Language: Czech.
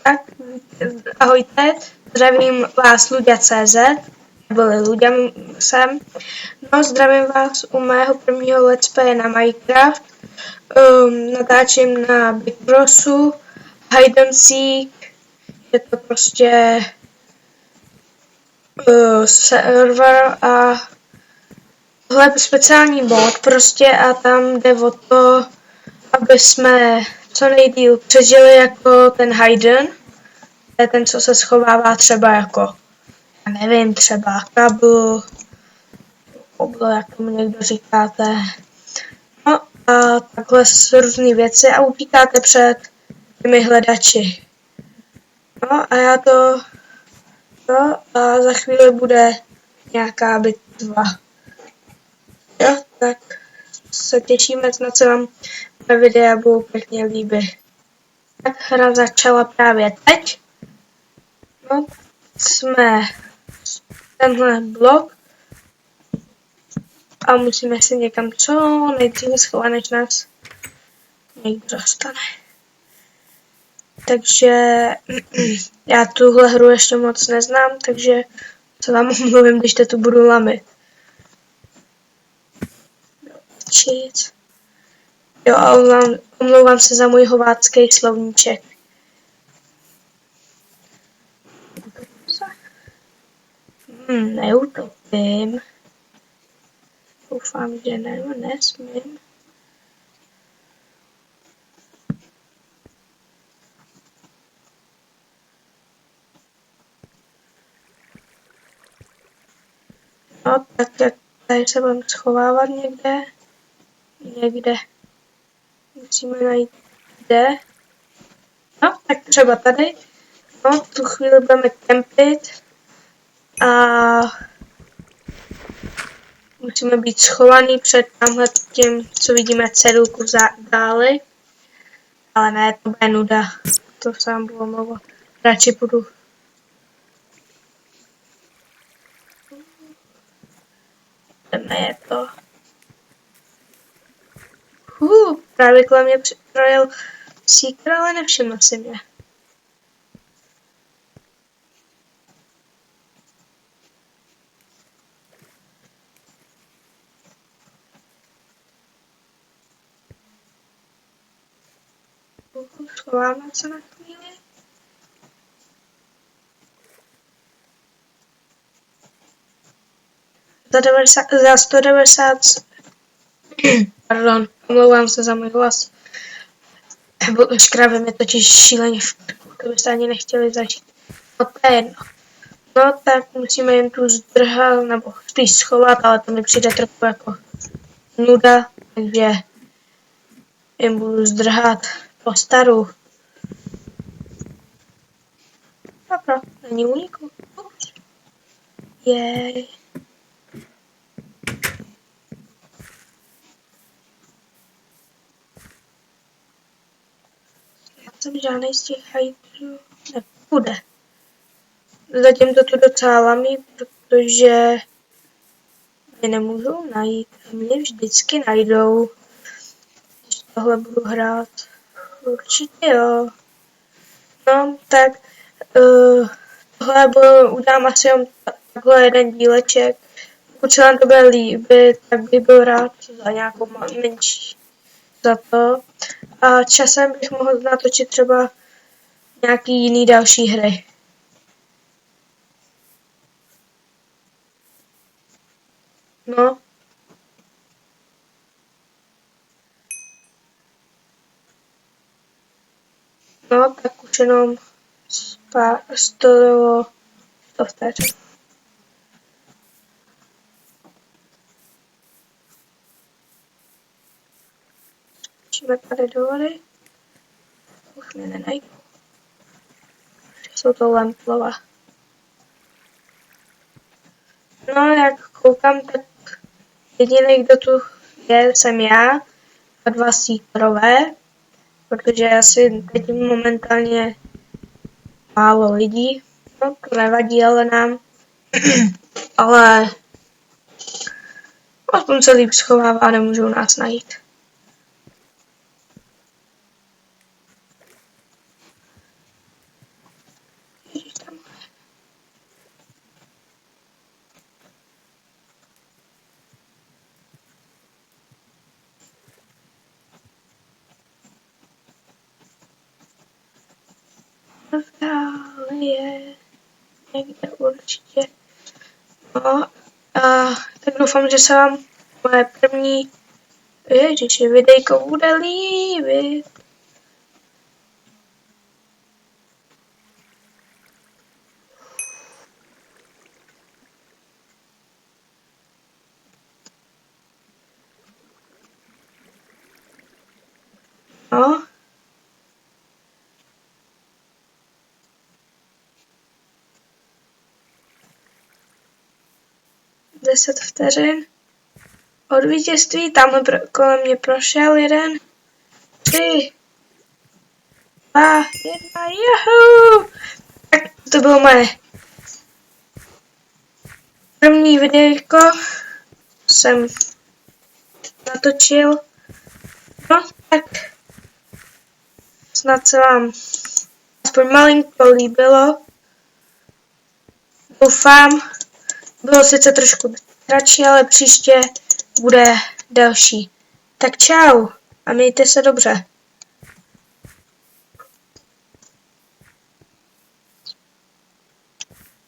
Tak, ahojte, zdravím vás Luďa.cz, neboli Luďa jsem. No, zdravím vás u mého prvního let's play na Minecraft. Natáčím na Big Brosu, Hide and Seek, je to prostě server a tohle je speciální mod prostě a tam jde o to, aby jsme co nejdýl přežili jako ten Hidden. To je ten, co se schovává třeba jako, já nevím, třeba kabel, oblo, jak tomu někdo říkáte. No a takhle různé věci a utíkáte před těmi hledači. No a já to, no a za chvíli bude nějaká bitva. Jo, tak se těšíme, snad se vám na videa budou pěkně líbit. Tak hra začala právě teď. No, jsme tenhle blok a musíme si někam co nejdříve schovat, než nás někdo dostane. Takže já tuhle hru ještě moc neznám, takže se vám omluvím, když tu budu lamit. Jo, a omlouvám se za můj hovácký slovníček. Neutopím. Doufám, že nesmím. No, tak tady se budeme schovávat někde. Musíme najít kde. No, tak třeba tady. No, tu chvíli budeme kempit. A musíme být schovaný před tamhle tím, co vidíme cedulku dále. Ale ne, to bude nuda. To sám budu omlouvat. Radši půjdu. Je to. Právě kolem mě projel Seeker, ale nevšiml si mě. Schováme se na chvíli. Za 190. Pardon, omlouvám se za můj hlas. Škrábe mě totiž šíleně v krku, to byste ani nechtěli zažít. No to je jedno. No tak musíme jim tu zdrhat, nebo spíš schovat, ale to mi přijde trochu jako nuda, takže jim budu zdrhat po staru. Dobro, není úniku. Jej. Já jsem žádnej z těch hajdů nepůjde. Zatím to tu docela lamí, protože mě nemůžou najít. A mě vždycky najdou, když tohle budu hrát. Určitě jo. No, tak tohle udělám asi jen takhle jeden díleček. Pokud se vám to bude líbit, tak bych byl rád za nějakou menší za to. A časem bych mohl natočit třeba nějaký jiný další hry. No, tak už jenom 100 vteřin. Skočíme tady do vody. Už mě nenajdu. Jsou to lemplova. No, jak koukám, tak jediný, kdo tu je, jsem já a 2 seekerové, protože asi teď momentálně málo lidí. No, to nevadí, ale nám. Ale aspoň se líp schovává a nemůžou nás najít. je někde určitě. No, tak doufám, že se vám moje první videjko bude líbit. No. Deset vteřin od vítězství, tam kolem mě prošel jeden, 3, 2, 1, juhu! Tak to bylo moje první videjko, jsem natočil, no tak snad se vám aspoň malinko líbilo, doufám, bylo sice trošku kratší, ale příště bude delší. Tak čau a mějte se dobře.